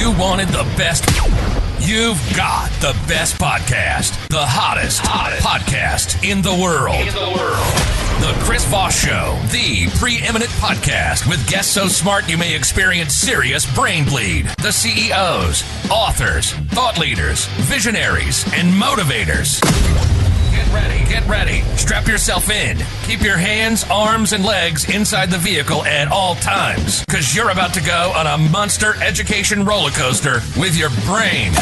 you wanted the best, you've got the best podcast. The hottest podcast in the world. The Chris Voss Show, the preeminent podcast with guests so smart you may experience serious brain bleed. The CEOs, authors, thought leaders, visionaries, and motivators. Get ready. Strap yourself in. Keep your hands, arms, and legs inside the vehicle at all times, because you're about to go on a monster education roller coaster with your brain.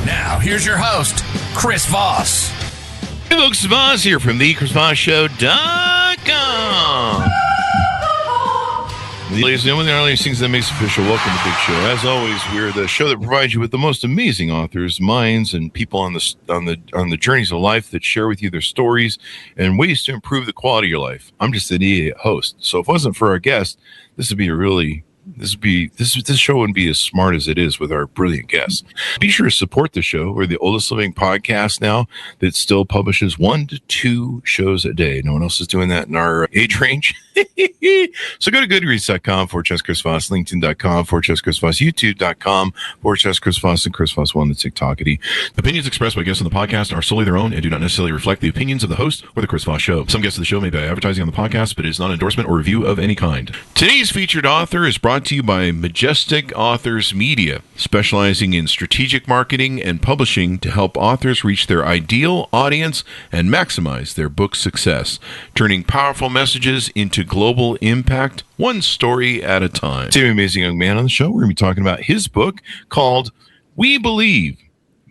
Now, here's your host, Chris Voss. Hey folks, Voss here from the ChrisVossShow.com. Ladies and gentlemen, the only things that makes official. Welcome to the Big Show. As always, we're the show that provides you with the most amazing authors, minds, and people on the journeys of life that share with you their stories and ways to improve the quality of your life. I'm just an idiot host, so if it wasn't for our guest, this show wouldn't be as smart as it is with our brilliant guests. Be sure to support the show. We're the oldest living podcast now that still publishes 1 to 2 shows a day. No one else is doing that in our age range. So go to goodreads.com/Chris Voss, LinkedIn.com/Chris Voss, YouTube.com/Chris Voss, and Chris Voss 1, the TikTokity. Opinions expressed by guests on the podcast are solely their own and do not necessarily reflect the opinions of the host or the Chris Voss Show. Some guests of the show may be advertising on the podcast, but it is not an endorsement or review of any kind. Today's featured author is brought to you by Majestic Authors Media, specializing in strategic marketing and publishing to help authors reach their ideal audience and maximize their book success, turning powerful messages into global impact, one story at a time. Today, an amazing young man on the show. We're going to be talking about his book called We Believe,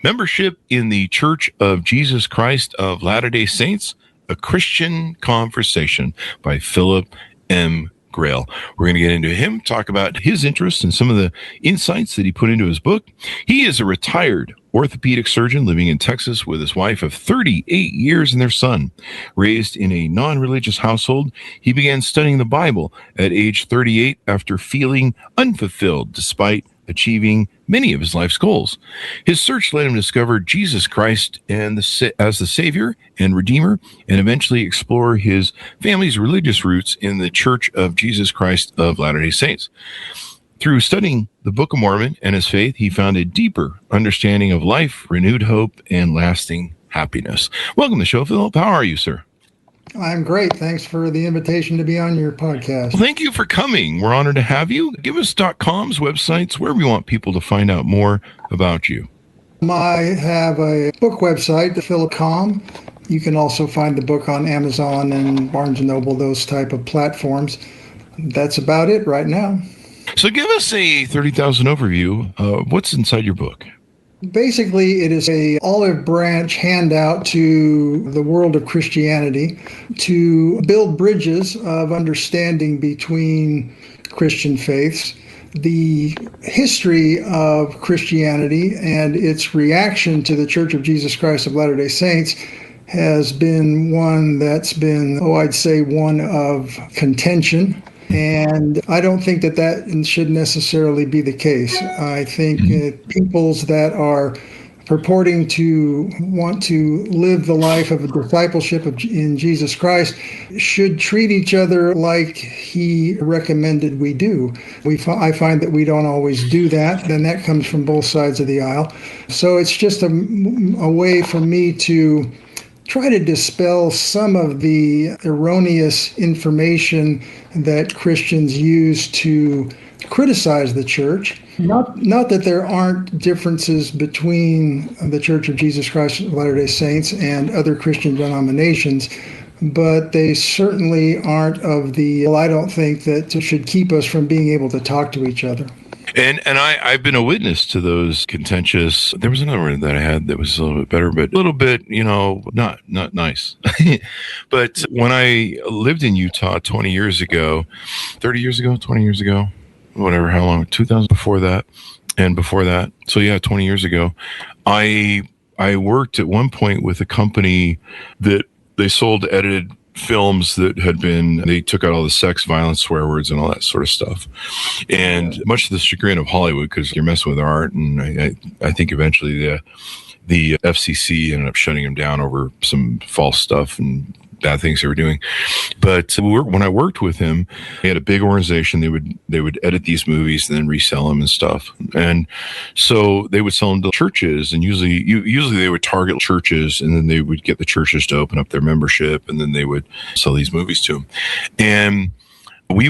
Membership in the Church of Jesus Christ of Latter-day Saints, A Christian Conversation by Philip M. Grail. We're going to get into him, talk about his interests and some of the insights that he put into his book. He is a retired orthopedic surgeon living in Texas with his wife of 38 years and their son. Raised in a non-religious household, he began studying the Bible at age 38 after feeling unfulfilled despite achieving many of his life's goals. His search led him to discover Jesus Christ as the Savior and Redeemer, and eventually explore his family's religious roots in the Church of Jesus Christ of Latter-day Saints. Through studying the Book of Mormon and his faith, he found a deeper understanding of life, renewed hope, and lasting happiness. Welcome to the show, Philip. How are you, sir? I'm great. Thanks for the invitation to be on your podcast. Well, thank you for coming. We're honored to have you. Give us .coms, websites, where we want people to find out more about you. I have a book website, Philip.com. You can also find the book on Amazon and Barnes & Noble, those type of platforms. That's about it right now. So give us a 30,000 overview. What's inside your book? Basically, it is a olive branch handout to the world of Christianity to build bridges of understanding between Christian faiths, the history of Christianity and its reaction to the Church of Jesus Christ of Latter-day Saints has been one that's been, I'd say one of contention. And I don't think that should necessarily be the case. I think peoples that are purporting to want to live the life of a discipleship in Jesus Christ should treat each other like he recommended we do. I find that we don't always do that, and that comes from both sides of the aisle. So it's just a way for me to try to dispel some of the erroneous information that Christians use to criticize the church. Not that there aren't differences between the Church of Jesus Christ of Latter-day Saints and other Christian denominations, but they certainly aren't of the, I don't think that should keep us from being able to talk to each other. And I've been a witness to those contentious. There was another one that I had that was a little bit better, but a little bit, not nice. But when I lived in Utah 20 years ago, whatever, how long, 2000 before that, and before that. So yeah, 20 years ago, I worked at one point with a company that they sold edited films that they took out all the sex, violence, swear words, and all that sort of stuff. And much to the chagrin of Hollywood, because you're messing with art, and I think eventually the FCC ended up shutting them down over some false stuff and bad things they were doing. But when I worked with him, he had a big organization. They would edit these movies and then resell them and stuff. And so they would sell them to churches, and usually they would target churches, and then they would get the churches to open up their membership, and then they would sell these movies to them. And we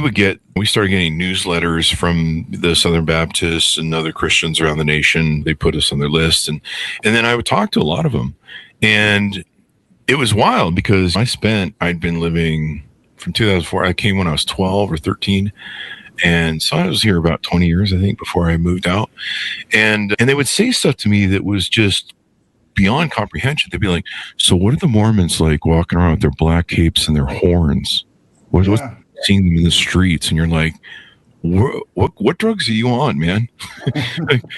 started getting newsletters from the Southern Baptists and other Christians around the nation. They put us on their list, and then I would talk to a lot of them. And it was wild because I'd been living from 2004. I came when I was 12 or 13. And so I was here about 20 years, I think, before I moved out. And they would say stuff to me that was just beyond comprehension. They'd be like, so what are the Mormons like walking around with their black capes and their horns? What's seeing them in the streets? And you're like, what drugs are you on, man?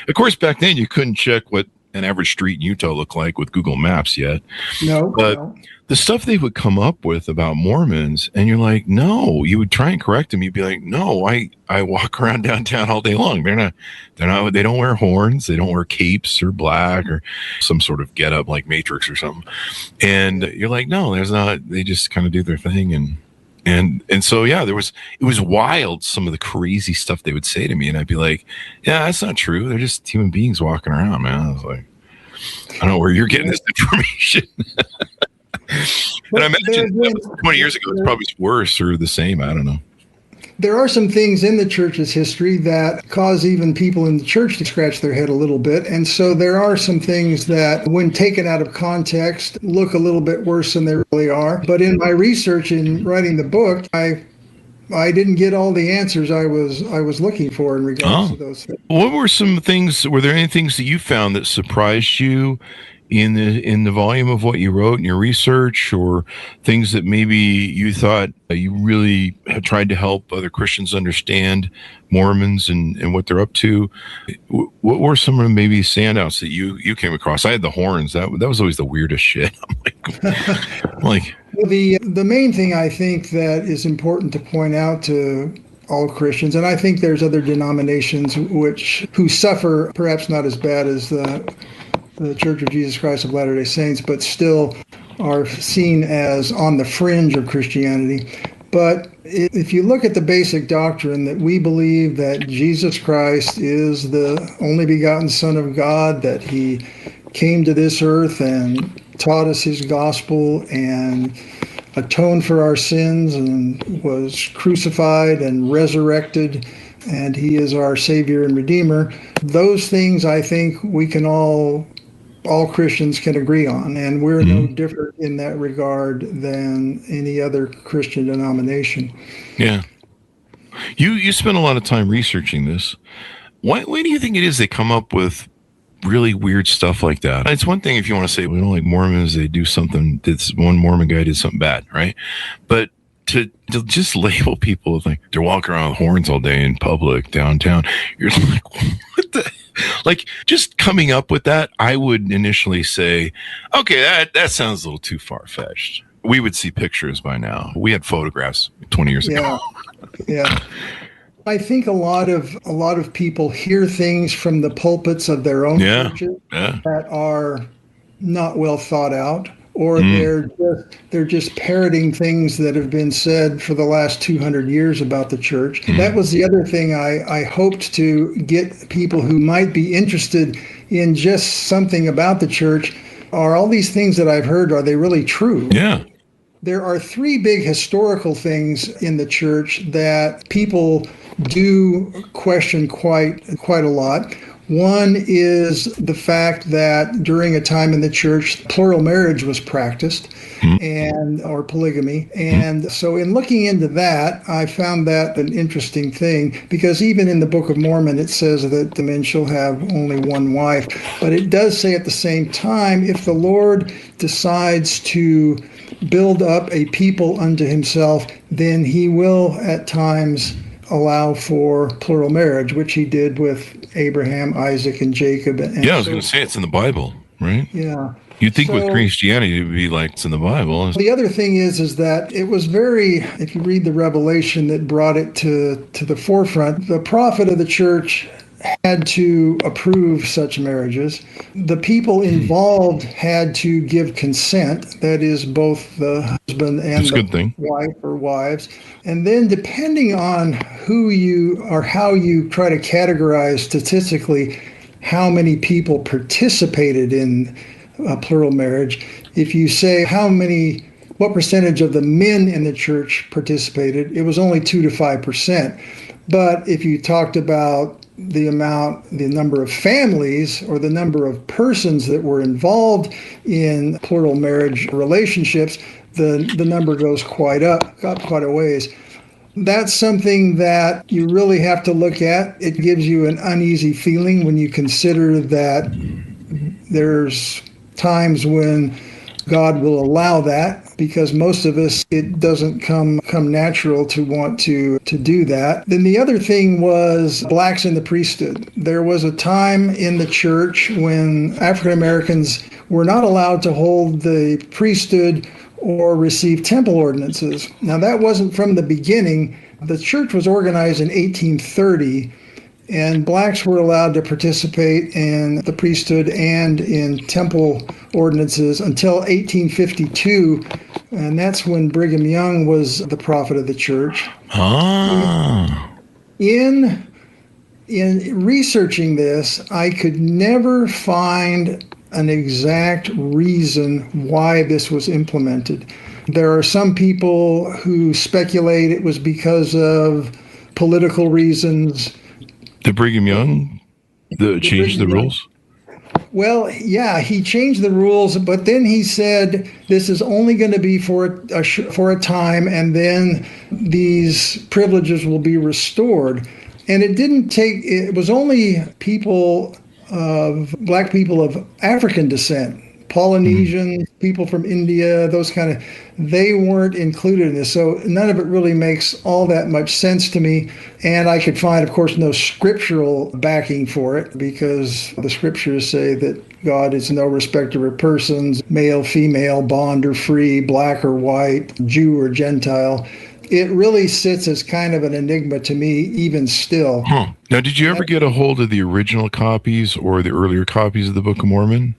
Of course, back then you couldn't check what an average street in Utah looked like with Google Maps yet. But the stuff they would come up with about Mormons, and you're like, no, you would try and correct them. You'd be like, no, I walk around downtown all day long. They don't wear horns. They don't wear capes or black or some sort of get up like Matrix or something. And you're like, no, there's not. They just kind of do their thing. And so, yeah, it was wild, some of the crazy stuff they would say to me. And I'd be like, yeah, that's not true. They're just human beings walking around, man. I was like, I don't know where you're getting this information. And I imagine that was 20 years ago, it's probably worse or the same. I don't know. There are some things in the church's history that cause even people in the church to scratch their head a little bit. And so there are some things that, when taken out of context, look a little bit worse than they really are. But in my research in writing the book, I didn't get all the answers I was looking for in regards to those things. What were some things? Were there any things that you found that surprised you in the volume of what you wrote in your research, or things that maybe you thought you really had tried to help other Christians understand Mormons and what they're up to? What were some of the maybe standouts that you came across? I had the horns. That was always the weirdest shit. I'm like well, the main thing I think that is important to point out to all Christians, and I think there's other denominations who suffer perhaps not as bad as the Church of Jesus Christ of Latter-day Saints, but still are seen as on the fringe of Christianity. But if you look at the basic doctrine that we believe that Jesus Christ is the only begotten Son of God, that he came to this earth and taught us his gospel and atoned for our sins and was crucified and resurrected, and he is our Savior and Redeemer, those things I think we can all Christians can agree on, and we're no different in that regard than any other Christian denomination. Yeah. You spend a lot of time researching this. Why do you think it is they come up with really weird stuff like that? It's one thing if you want to say, we don't like Mormons, they do something, one Mormon guy did something bad, right? But to just label people with like, they're walking around with horns all day in public downtown, you're like, what the... Like, just coming up with that, I would initially say, okay, that sounds a little too far-fetched. We would see pictures by now. We had photographs 20 years ago. Yeah. I think a lot of people hear things from the pulpits of their own churches that are not well thought out, or they're just parroting things that have been said for the last 200 years about the church. That was the other thing I hoped to get people who might be interested in just something about the church. Are all these things that I've heard, are they really true? Yeah. There are three big historical things in the church that people do question quite a lot. One is the fact that during a time in the church, plural marriage was practiced, or polygamy. And so in looking into that, I found that an interesting thing, because even in the Book of Mormon, it says that the men shall have only one wife. But it does say at the same time, if the Lord decides to build up a people unto himself, then he will at times allow for plural marriage, which he did with Abraham, Isaac, and Jacob. And I was going to say it's in the Bible, right? Yeah. You'd think with Christianity it would be like it's in the Bible. The other thing is that it was if you read the Revelation that brought it to the forefront, the prophet of the church had to approve such marriages. The people involved had to give consent, that is, both the husband and the wife or wives. And then depending on who you or how you try to categorize statistically how many people participated in plural marriage, if you say what percentage of the men in the church participated, it was only 2 to 5%. But if you talked about the number of families or the number of persons that were involved in plural marriage relationships, the number goes quite up quite a ways. That's something that you really have to look at. It gives you an uneasy feeling when you consider that there's times when God will allow that, because most of us, it doesn't come natural to want to do that. Then the other thing was blacks in the priesthood. There was a time in the church when African Americans were not allowed to hold the priesthood or receive temple ordinances. Now, that wasn't from the beginning. The church was organized in 1830, and blacks were allowed to participate in the priesthood and in temple ordinances until 1852, and that's when Brigham Young was the prophet of the church. In researching this, I could never find an exact reason why this was implemented. There are some people who speculate it was because of political reasons. Did Brigham Young change the rules? Well, yeah, he changed the rules, but then he said this is only going to be for a time, and then these privileges will be restored. And it was only black people of African descent, Polynesian, people from India, they weren't included in this. So none of it really makes all that much sense to me. And I could find, of course, no scriptural backing for it, because the scriptures say that God is no respecter of persons, male, female, bond or free, black or white, Jew or Gentile. It really sits as kind of an enigma to me, even still. Now, did you ever get a hold of the original copies or the earlier copies of the Book of Mormon?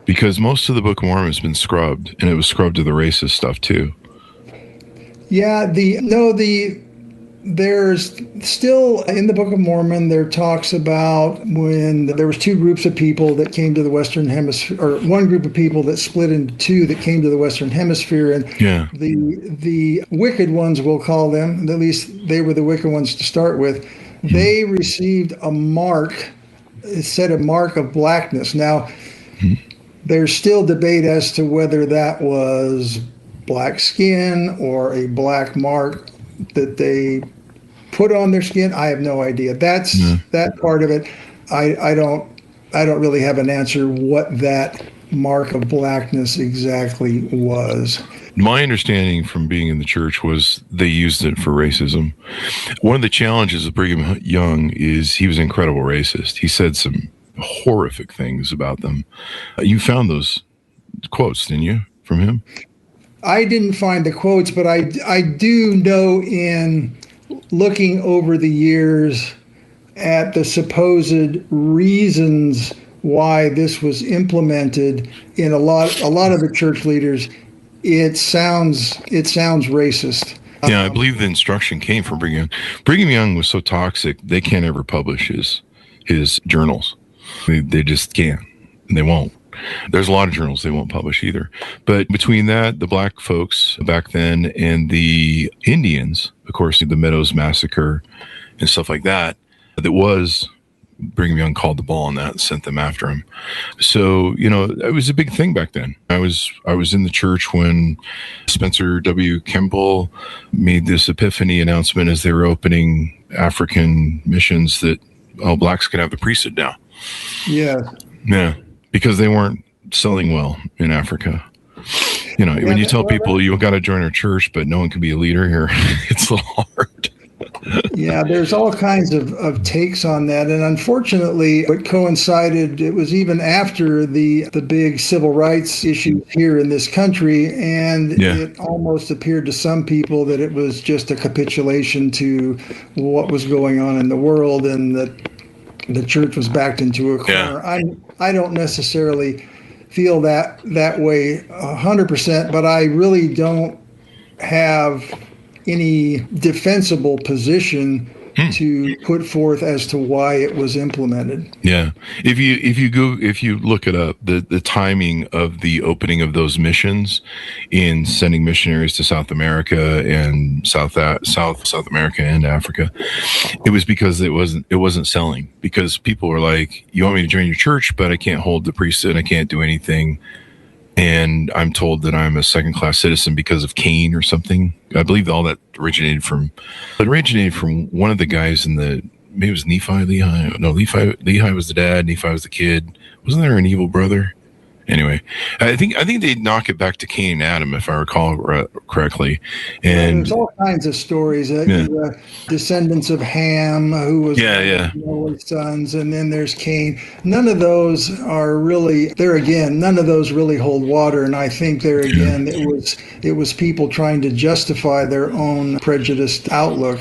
Because most of the Book of Mormon has been scrubbed, and it was scrubbed to the racist stuff too. Yeah, there's still in the Book of Mormon, there talks about when there was two groups of people that came to the Western Hemisphere, or one group of people that split into two that came to the Western Hemisphere, and the wicked ones, we'll call them, at least they were the wicked ones to start with, they received a mark, it said a mark of blackness. Now, there's still debate as to whether that was black skin or a black mark that they put on their skin. I have no idea. That's that part of it. I don't really have an answer what that mark of blackness exactly was. My understanding from being in the church was they used it for racism. One of the challenges of Brigham Young is he was an incredible racist. He said some horrific things about them. You found those quotes, didn't you, from him? I didn't find the quotes, but I do know in looking over the years at the supposed reasons why this was implemented in a lot of the church leaders, it sounds racist. Yeah, I believe the instruction came from Brigham Young. Brigham Young was so toxic, they can't ever publish his journals. They just can't, and they won't. There's a lot of journals they won't publish either. But between that, the black folks back then, and the Indians, of course, the Meadows Massacre and stuff like that, was Brigham Young called the ball on that and sent them after him. So, it was a big thing back then. I was in the church when Spencer W. Kimball made this epiphany announcement as they were opening African missions that blacks could have the priesthood now. Yeah, because they weren't selling well in Africa. When you tell people you got to join our church, but no one can be a leader here, it's a little hard. Yeah, there's all kinds of takes on that. And unfortunately, it coincided, it was even after the big civil rights issue here in this country. And it almost appeared to some people that it was just a capitulation to what was going on in the world, and that the church was backed into a corner. I don't necessarily feel that way 100%, but I really don't have any defensible position to put forth as to why it was implemented. Yeah. If you look it up, the timing of the opening of those missions in sending missionaries to South America and South America and Africa, it was because it wasn't selling, because people were like, you want me to join your church, but I can't hold the priesthood, I can't do anything. And I'm told that I'm a second-class citizen because of Cain or something. I believe all that originated from one of the guys in maybe it was Lehi. No, Lehi was the dad, Nephi was the kid. Wasn't there an evil brother? Anyway, I think they knock it back to Cain and Adam, if I recall correctly. And there's all kinds of stories. Descendants of Ham, who was Noah's sons, and then there's Cain. None of those are really none of those really hold water. And I think it was people trying to justify their own prejudiced outlook.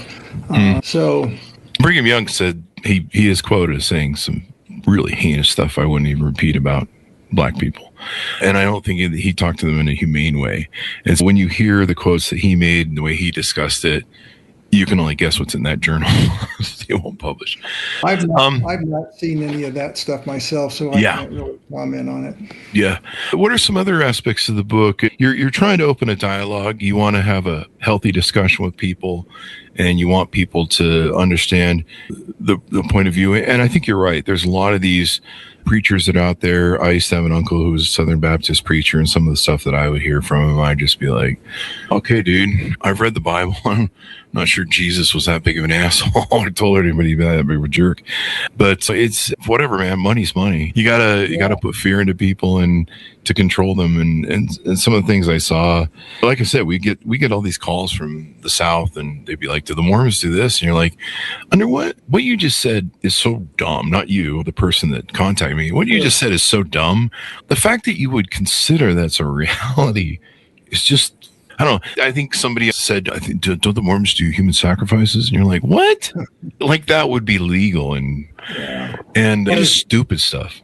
So Brigham Young said he is quoted as saying some really heinous stuff I wouldn't even repeat about Black people. And I don't think he talked to them in a humane way. And so when you hear the quotes that he made and the way he discussed it, you can only guess what's in that journal. They won't publish. I've not seen any of that stuff myself, so I can't really comment on it. Yeah. What are some other aspects of the book? You're trying to open a dialogue. You want to have a healthy discussion with people, and you want people to understand the point of view. And I think you're right. There's a lot of these preachers that are out there. I used to have an uncle who was a Southern Baptist preacher, and some of the stuff that I would hear from him, I'd just be like, okay, dude, I've read the Bible. I'm not sure Jesus was that big of an asshole. I told anybody he'd be that big of a jerk. But it's whatever, man. Money's money. You gotta put fear into people and to control them. And some of the things I saw, like I said, we get all these calls from the South, and they'd be like, do the Mormons do this? And you're like, under what you just said is so dumb. Not you, the person that contacted me. What you just said is so dumb. The fact that you would consider that's a reality is just, I don't know. I think somebody said, don't the Mormons do human sacrifices? And you're like, what? Like that would be legal and just stupid stuff.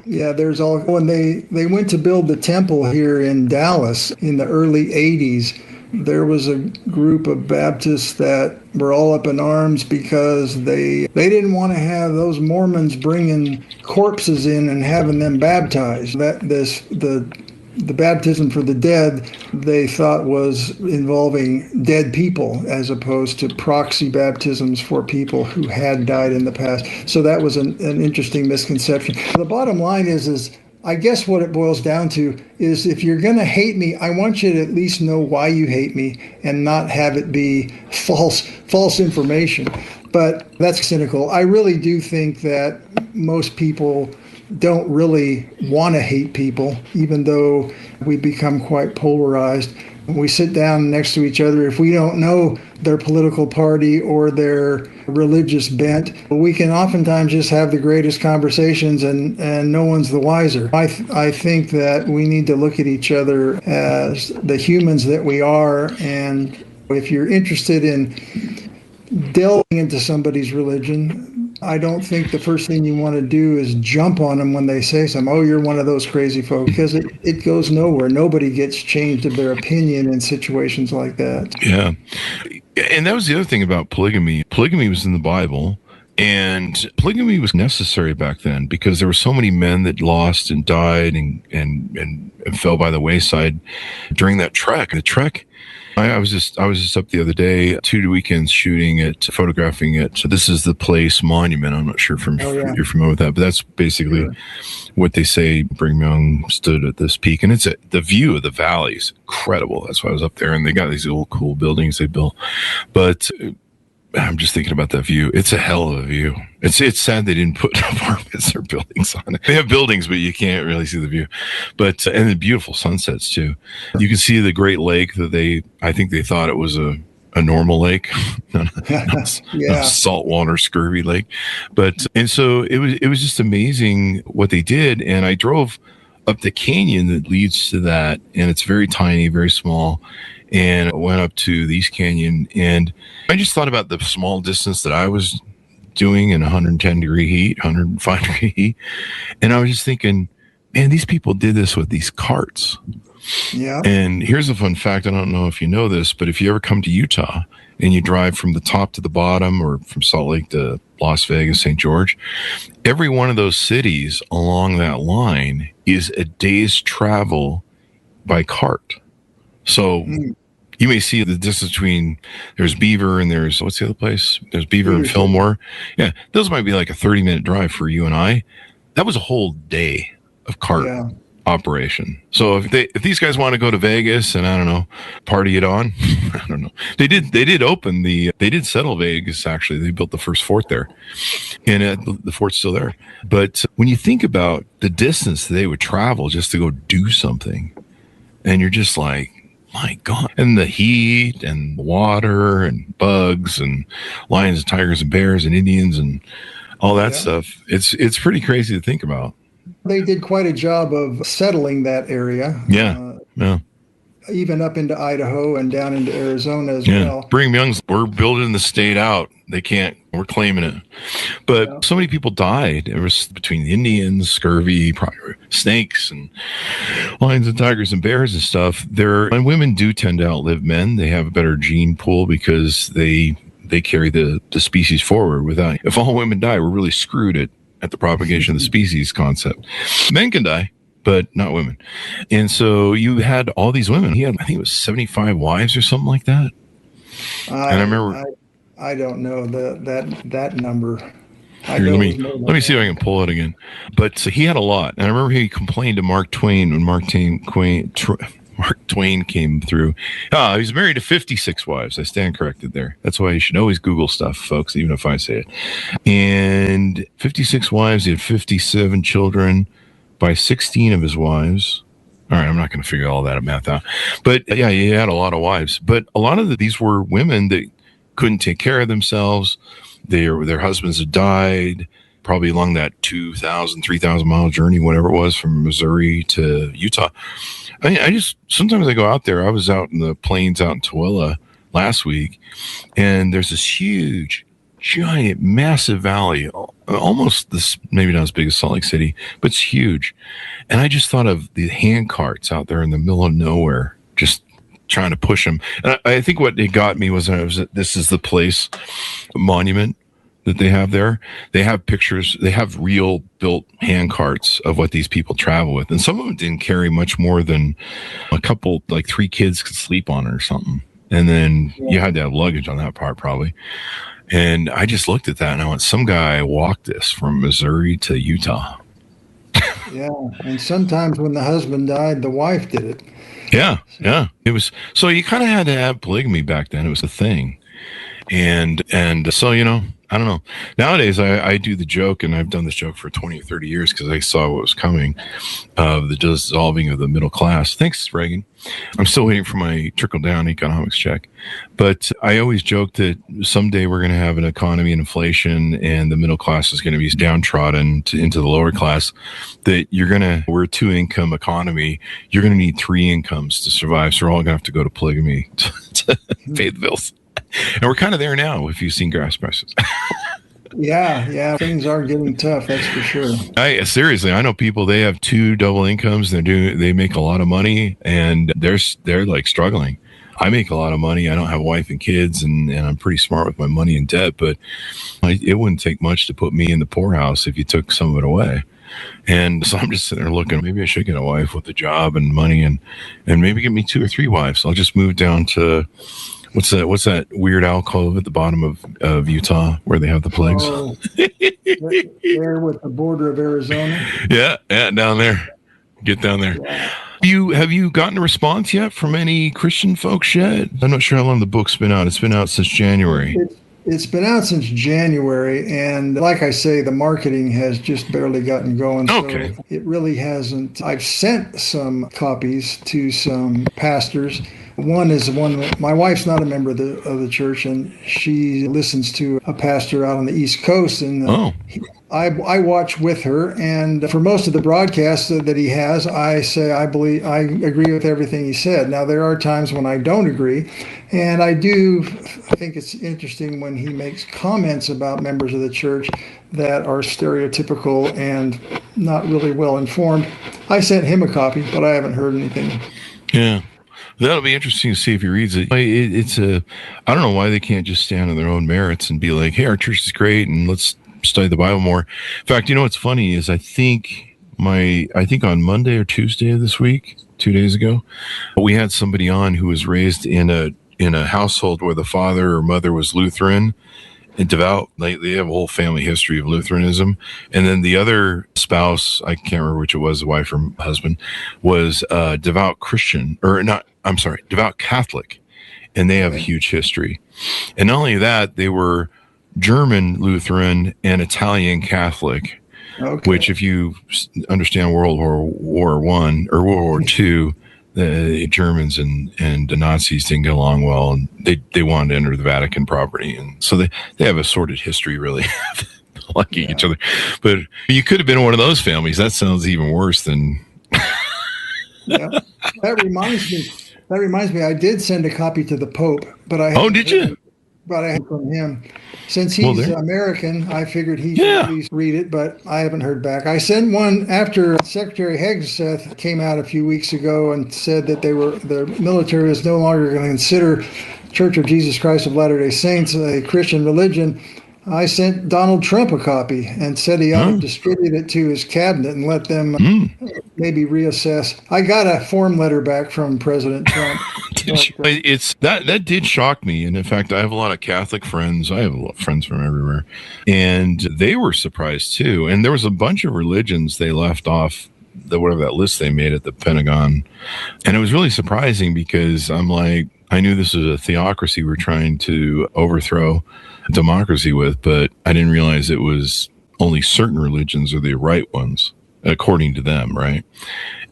Yeah, when they went to build the temple here in Dallas in the early 80s, there was a group of Baptists that were all up in arms because they didn't want to have those Mormons bringing corpses in and having them baptized. The baptism for the dead, they thought, was involving dead people as opposed to proxy baptisms for people who had died in the past. So that was an interesting misconception. The bottom line is I guess what it boils down to is, if you're going to hate me, I want you to at least know why you hate me and not have it be false information. But that's cynical. I really do think that most people don't really want to hate people, even though we become quite polarized. When we sit down next to each other, if we don't know their political party or their religious bent, we can oftentimes just have the greatest conversations and no one's the wiser. I think that we need to look at each other as the humans that we are, and if you're interested in delving into somebody's religion, I don't think the first thing you want to do is jump on them when they say something. Oh, you're one of those crazy folks, because it goes nowhere. Nobody gets changed of their opinion in situations like that. Yeah. And that was the other thing about polygamy. Polygamy was in the Bible, and polygamy was necessary back then because there were so many men that lost and died and fell by the wayside during that trek. The trek, I was just up the other day, 2 weekends shooting it, photographing it. So this is the Place Monument. I'm not sure if you're familiar with that, but that's basically what they say. Brigham Young stood at this peak, and it's the view of the valley is incredible. That's why I was up there, and they got these little cool buildings they built. But I'm just thinking about that view. It's a hell of a view. It's sad they didn't put apartments or buildings on it. They have buildings, but you can't really see the view. But and the beautiful sunsets too. You can see the Great Lake that I think they thought it was a normal lake, not a saltwater scurvy lake. And so it was just amazing what they did. And I drove up the canyon that leads to that, and it's very tiny, very small. And I went up to the East Canyon, and I just thought about the small distance that I was doing in 110-degree heat, 105-degree heat. And I was just thinking, man, these people did this with these carts. Yeah. And here's a fun fact. I don't know if you know this, but if you ever come to Utah and you drive from the top to the bottom, or from Salt Lake to Las Vegas, St. George, every one of those cities along that line is a day's travel by cart. So you may see the distance between, there's Beaver and there's, what's the other place? There's Beaver and Fillmore. Yeah, those might be like a 30-minute drive for you and I. That was a whole day of cart operation. So if these guys want to go to Vegas and, I don't know, party it on, I don't know. They did settle Vegas, actually. They built the first fort there. And the fort's still there. But when you think about the distance they would travel just to go do something, and you're just like, my God. And the heat and water and bugs and lions and tigers and bears and Indians and all that stuff. It's pretty crazy to think about. They did quite a job of settling that area. Yeah. Even up into Idaho and down into Arizona as well. Brigham Young's, we're building the state out. They can't, we're claiming it. But so many people died. It was between the Indians, scurvy, snakes, and lions and tigers and bears and stuff. And women do tend to outlive men. They have a better gene pool because they carry the species forward. If all women die, we're really screwed at the propagation of the species concept. Men can die, but not women. And so you had all these women. He had, I think it was 75 wives or something like that. And I remember, I don't know that number. Let me see if I can pull it again. But so he had a lot. And I remember he complained to Mark Twain when Mark Twain came through. He was married to 56 wives. I stand corrected there. That's why you should always Google stuff, folks, even if I say it. And 56 wives. He had 57 children by 16 of his wives. All right, I'm not going to figure all that math out. But yeah, he had a lot of wives. But a lot of these were women that couldn't take care of themselves. Their husbands had died, probably along that 2,000, 3,000 mile journey, whatever it was, from Missouri to Utah. I mean, sometimes I go out there. I was out in the plains out in Tooele last week, and there's this huge, giant, massive valley, almost this, maybe not as big as Salt Lake City, but it's huge. And I just thought of the hand carts out there in the middle of nowhere, just trying to push them. And I think what it got me was this is the place monument that they have there. They have pictures. They have real built hand carts of what these people travel with. And some of them didn't carry much more than a couple, like 3 kids could sleep on it or something. And then you had to have luggage on that part probably. And I just looked at that and I went, some guy walked this from Missouri to Utah. Yeah. And sometimes when the husband died, the wife did it. Yeah. It was, so you kind of had to have polygamy back then. It was a thing. And so, I don't know. Nowadays, I do the joke, and I've done this joke for 20 or 30 years because I saw what was coming of the dissolving of the middle class. Thanks, Reagan. I'm still waiting for my trickle-down economics check. But I always joke that someday we're going to have an economy and inflation, and the middle class is going to be downtrodden into the lower class, that we're a 2-income economy. You're going to need 3 incomes to survive. So we're all going to have to go to polygamy to pay the bills. And we're kind of there now, if you've seen gas prices. Yeah. Things are getting tough, that's for sure. Seriously, I know people, they have 2 double incomes. They make a lot of money, and they're like struggling. I make a lot of money. I don't have a wife and kids, and I'm pretty smart with my money and debt, but it wouldn't take much to put me in the poorhouse if you took some of it away. And so I'm just sitting there looking, maybe I should get a wife with a job and money, and maybe get me 2 or 3 wives. I'll just move down to, what's that weird alcove at the bottom of Utah where they have the plagues? Oh, there with the border of Arizona. Yeah, down there. Get down there. Yeah. Have you gotten a response yet from any Christian folks yet? I'm not sure how long the book's been out. It's been out since January. It's been out since January, and like I say, the marketing has just barely gotten going. Okay. So it really hasn't. I've sent some copies to some pastors. One is my wife's not a member of the church, and she listens to a pastor out on the East Coast, and I watch with her, and for most of the broadcasts that he has, I say I agree with everything he said. Now there are times when I don't agree, and I think it's interesting when he makes comments about members of the church that are stereotypical and not really well informed. I sent him a copy, but I haven't heard anything. Yeah. That'll be interesting to see if he reads it. I don't know why they can't just stand on their own merits and be like, hey, our church is great and let's study the Bible more. In fact, you know what's funny is I think on Monday or Tuesday of this week, 2 days ago, we had somebody on who was raised in a household where the father or mother was Lutheran and devout. They have a whole family history of Lutheranism. And then the other spouse, I can't remember which it was, the wife or husband, was devout Christian, devout Catholic. And they have a huge history. And not only that, they were German Lutheran and Italian Catholic, which if you understand World War I or World War II, the Germans and the Nazis didn't get along well, and they wanted to enter the Vatican property. And so they have a sordid history, really, liking each other. But you could have been one of those families. That sounds even worse than... Yeah. That reminds me, I did send a copy to the Pope, but I... Oh, did you? But I heard from him. Since he's American, I figured he should at least read it, but I haven't heard back. I sent one after Secretary Hegseth came out a few weeks ago and said that the military is no longer going to consider Church of Jesus Christ of Latter-day Saints a Christian religion. I sent Donald Trump a copy and said he ought to distribute it to his cabinet and let them maybe reassess. I got a form letter back from President Trump. That did shock me. And in fact, I have a lot of Catholic friends. I have a lot of friends from everywhere. And they were surprised too. And there was a bunch of religions they left off whatever that list they made at the Pentagon. And it was really surprising because I'm like, I knew this was a theocracy we're trying to overthrow democracy with, but I didn't realize it was only certain religions are the right ones, according to them, right?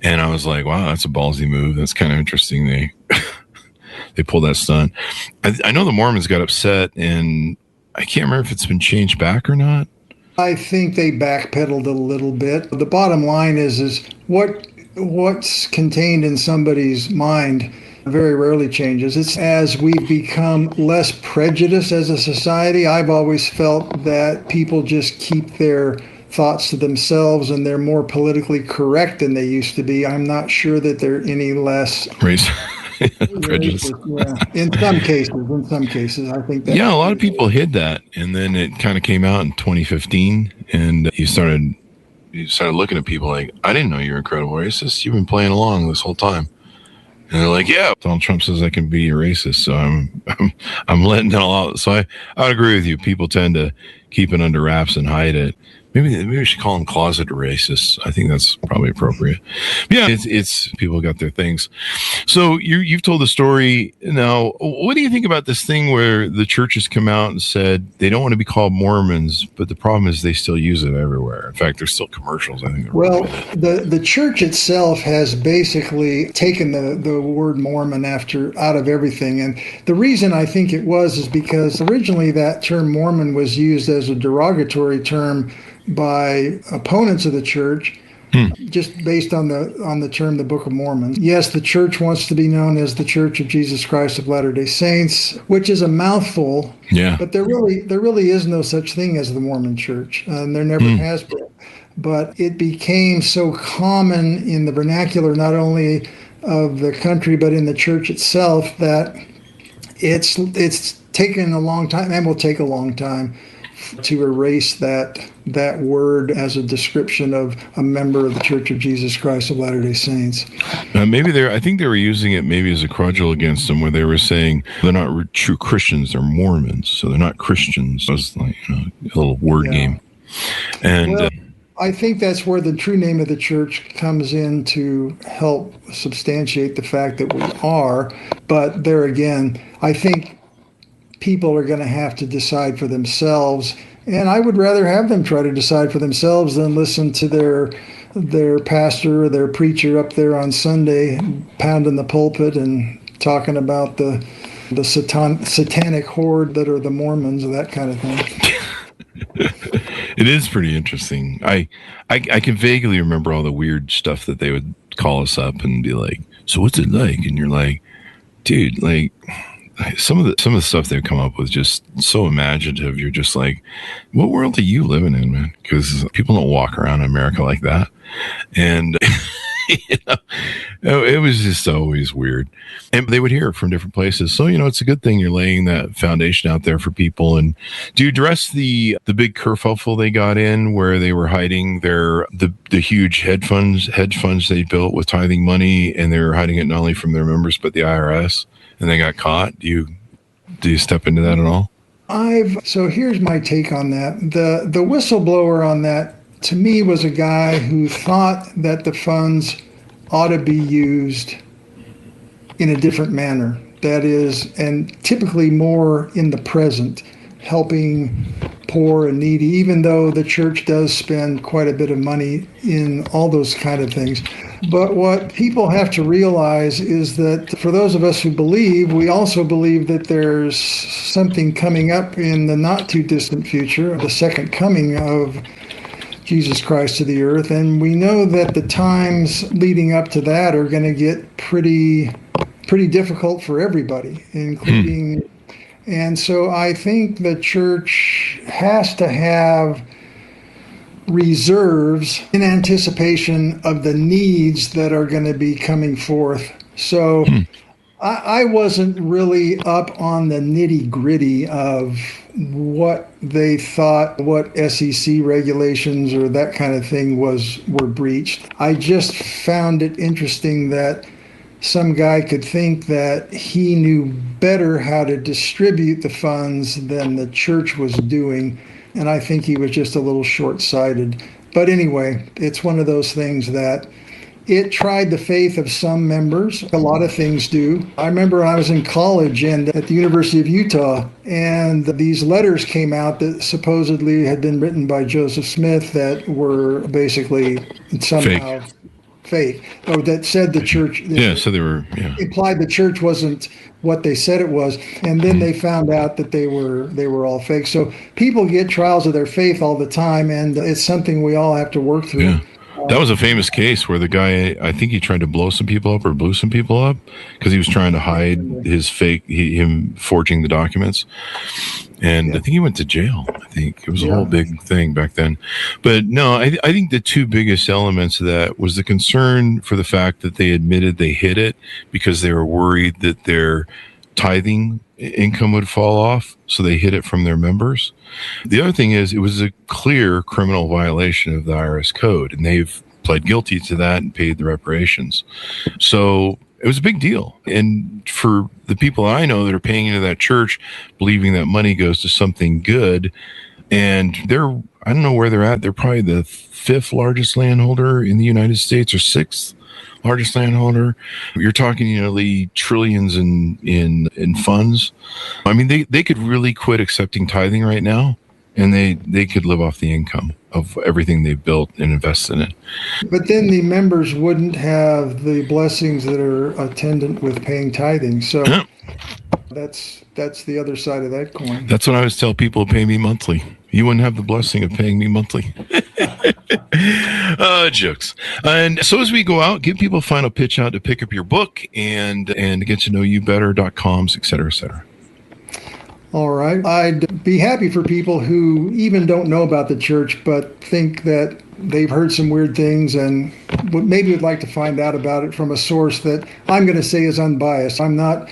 And I was like, wow, that's a ballsy move. That's kind of interesting. They pulled that stunt. I know the Mormons got upset, and I can't remember if it's been changed back or not. I think they backpedaled a little bit. The bottom line is what's contained in somebody's mind very rarely changes. It's as we've become less prejudiced as a society. I've always felt that people just keep their thoughts to themselves and they're more politically correct than they used to be. I'm not sure that they're any less prejudice. Yeah. In some cases, I think that. Yeah, a lot of people hid that, and then it kind of came out in 2015, and you started looking at people like, I didn't know you were incredible racist. You've been playing along this whole time. And they're like, yeah, Donald Trump says I can be a racist, so I'm letting it all out. So I would agree with you. People tend to keep it under wraps and hide it. Maybe we should call them closet racists. I think that's probably appropriate. Yeah, it's people got their things. So you've told the story. Now, what do you think about this thing where the churches come out and said they don't want to be called Mormons, but the problem is they still use it everywhere. In fact, there's still commercials, I think. Well, the church itself has basically taken the word Mormon out of everything. And the reason I think it is because originally that term Mormon was used as a derogatory term by opponents of the church, just based on the term the Book of Mormon. Yes, the church wants to be known as the Church of Jesus Christ of Latter-day Saints, which is a mouthful. Yeah. But there really is no such thing as the Mormon Church, and there never has been. But it became so common in the vernacular, not only of the country but in the church itself, that it's taken a long time and will take a long time to erase that word as a description of a member of the Church of Jesus Christ of Latter-day Saints. I think they were using it maybe as a cudgel against them, where they were saying they're not true Christians, they're Mormons, so they're not Christians. So it's like a little word game. And I think that's where the true name of the church comes in to help substantiate the fact that we are. But there again, I think people are going to have to decide for themselves, and I would rather have them try to decide for themselves than listen to their pastor or their preacher up there on Sunday pounding the pulpit and talking about the satanic horde that are the Mormons or that kind of thing. It is pretty interesting. I can vaguely remember all the weird stuff that they would call us up and be like, "So what's it like?" And you're like, "Dude, like." Some of the stuff they've come up with just so imaginative. You're just like, what world are you living in, man? Because people don't walk around in America like that. And you know, it was just always weird. And they would hear it from different places. So, it's a good thing you're laying that foundation out there for people. And do you address the big kerfuffle they got in where they were hiding the huge hedge funds they built with tithing money, and they were hiding it not only from their members but the IRS? And they got caught. Do you step into that at all? So here's my take on that. The whistleblower on that, to me, was a guy who thought that the funds ought to be used in a different manner. That is, and typically more in the present, helping poor and needy, even though the church does spend quite a bit of money in all those kind of things. But what people have to realize is that for those of us who believe, we also believe that there's something coming up in the not too distant future, the second coming of Jesus Christ to the earth. And we know that the times leading up to that are going to get pretty difficult for everybody, including... And so I think the church has to have reserves in anticipation of the needs that are going to be coming forth. So I wasn't really up on the nitty-gritty of what they thought, what SEC regulations or that kind of thing were breached. I just found it interesting that some guy could think that he knew better how to distribute the funds than the church was doing. And I think he was just a little short-sighted. But anyway, it's one of those things that it tried the faith of some members. A lot of things do. I remember I was in college and at the University of Utah, and these letters came out that supposedly had been written by Joseph Smith that were basically somehow fake, or that said the church. So they were implied the church wasn't what they said it was, and then they found out that they were all fake. So people get trials of their faith all the time, and it's something we all have to work through. Yeah. That was a famous case where the guy, I think he tried to blow some people up or blew some people up because he was trying to hide his him forging the documents. And I think he went to jail. I think it was a whole big thing back then. But no, I think the two biggest elements of that was the concern for the fact that they admitted they hid it because they were worried that their tithing income would fall off. So they hid it from their members. The other thing is it was a clear criminal violation of the IRS code, and they've pled guilty to that and paid the reparations. So it was a big deal. And for the people I know that are paying into that church, believing that money goes to something good, and I don't know where they're at. They're probably the 5th largest landholder in the United States, or 6th largest landholder. You're talking, the trillions in funds. I mean, they could really quit accepting tithing right now, and they could live off the income of everything they've built and invested in. But then the members wouldn't have the blessings that are attendant with paying tithing. So that's the other side of that coin. That's what I always tell people who pay me monthly. You wouldn't have the blessing of paying me monthly. Jokes. And so as we go out, give people a final pitch out to pick up your book and get to know you better.coms, et cetera, et cetera. All right. I'd be happy for people who even don't know about the church, but think that they've heard some weird things and maybe would like to find out about it from a source that I'm going to say is unbiased. I'm not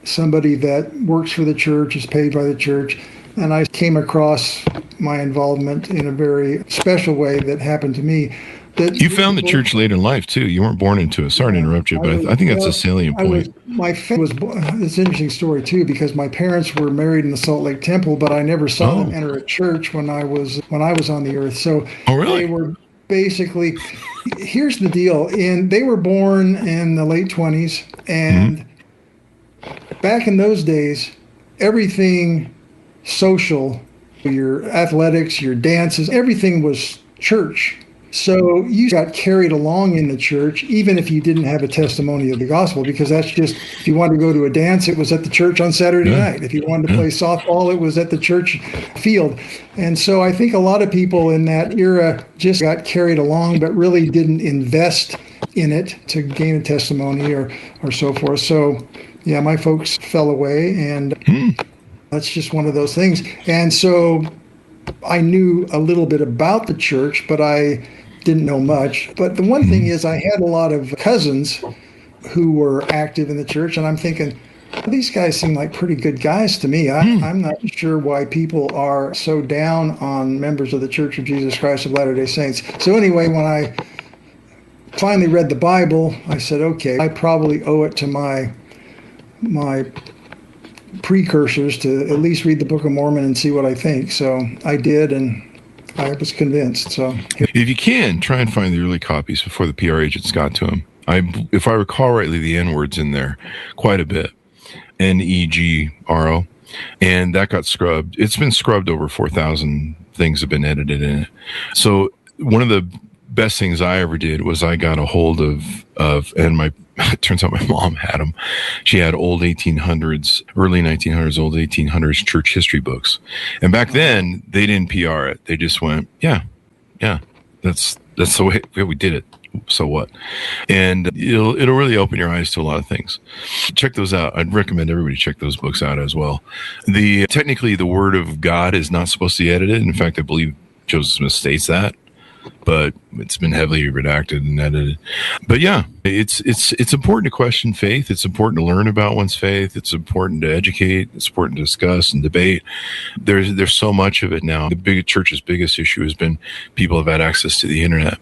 somebody that works for the church, is paid by the church. And I came across my involvement in a very special way that happened to me. You found the church late in life, too. You weren't born into it. Sorry to interrupt you, but I think that's a salient point. It's an interesting story, too, because my parents were married in the Salt Lake Temple, but I never saw them enter a church when I was on the earth. So really? They were basically, here's the deal. They were born in the late 20s, and back in those days, everything social, your athletics, your dances, everything was church. So you got carried along in the church, even if you didn't have a testimony of the gospel, because that's just, if you wanted to go to a dance, it was at the church on Saturday night. If you wanted to play softball, it was at the church field. And so I think a lot of people in that era just got carried along, but really didn't invest in it to gain a testimony or so forth. So, yeah, my folks fell away, and that's just one of those things. And so I knew a little bit about the church, but I didn't know much. But the one thing is, I had a lot of cousins who were active in the church, and I'm thinking, these guys seem like pretty good guys to me. I'm not sure why people are so down on members of the Church of Jesus Christ of Latter-day Saints. So anyway, when I finally read the Bible, I said, okay, I probably owe it to my precursors to at least read the Book of Mormon and see what I think. So I did, and I was convinced. So if you can, try and find the early copies before the PR agents got to them. If I recall rightly, the N-word's in there quite a bit. Negro, and that got scrubbed. It's been scrubbed. Over 4,000 things have been edited in it. So one of the best things I ever did was I got a hold of and it turns out my mom had them. She had old 1800s, early 1900s, old 1800s church history books. And back then they didn't PR it. They just went, yeah, that's the way we did it. So what? And it'll really open your eyes to a lot of things. Check those out. I'd recommend everybody check those books out as well. Technically the Word of God is not supposed to be edited. In fact, I believe Joseph Smith states that, but it's been heavily redacted and edited. But yeah, it's important to question faith. It's important to learn about one's faith. It's important to educate. It's important to discuss and debate. There's so much of it now. The church's biggest issue has been people have had access to the internet,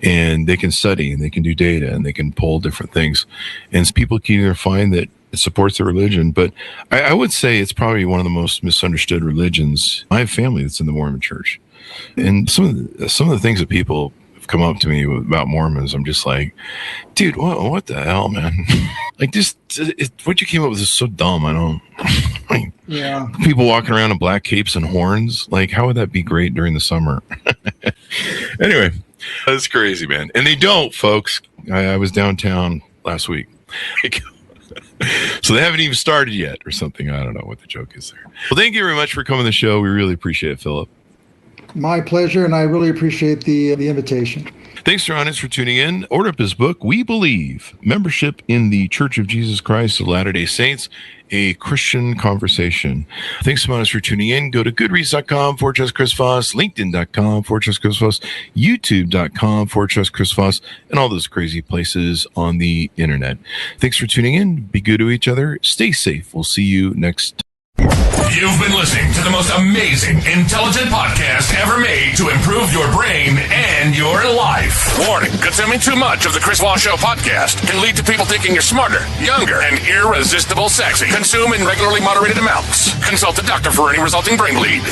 and they can study and they can do data and they can pull different things. And people can either find that it supports their religion, but I would say it's probably one of the most misunderstood religions. I have family that's in the Mormon Church. And some of the things that people have come up to me about Mormons, I'm just like, dude, what the hell, man? Like, what you came up with is so dumb. I don't. Yeah. People walking around in black capes and horns. Like, how would that be great during the summer? Anyway, that's crazy, man. And they don't, folks. I was downtown last week. So they haven't even started yet or something. I don't know what the joke is there. Well, thank you very much for coming to the show. We really appreciate it, Philip. My pleasure, and I really appreciate the invitation. Thanks, Ron, for tuning in. Order up his book, We Believe, Membership in the Church of Jesus Christ of Latter-day Saints, A Christian Conversation. Thanks so much for tuning in. Go to goodreads.com/Chris Voss, linkedin.com/Chris Voss, youtube.com/Chris Voss, and all those crazy places on the internet. Thanks for tuning in. Be good to each other. Stay safe. We'll see you next time. You've been listening to the most amazing, intelligent podcast ever made to improve your brain and your life. Warning, consuming too much of the Chris Voss Show podcast can lead to people thinking you're smarter, younger, and irresistible sexy. Consume in regularly moderated amounts. Consult a doctor for any resulting brain bleed.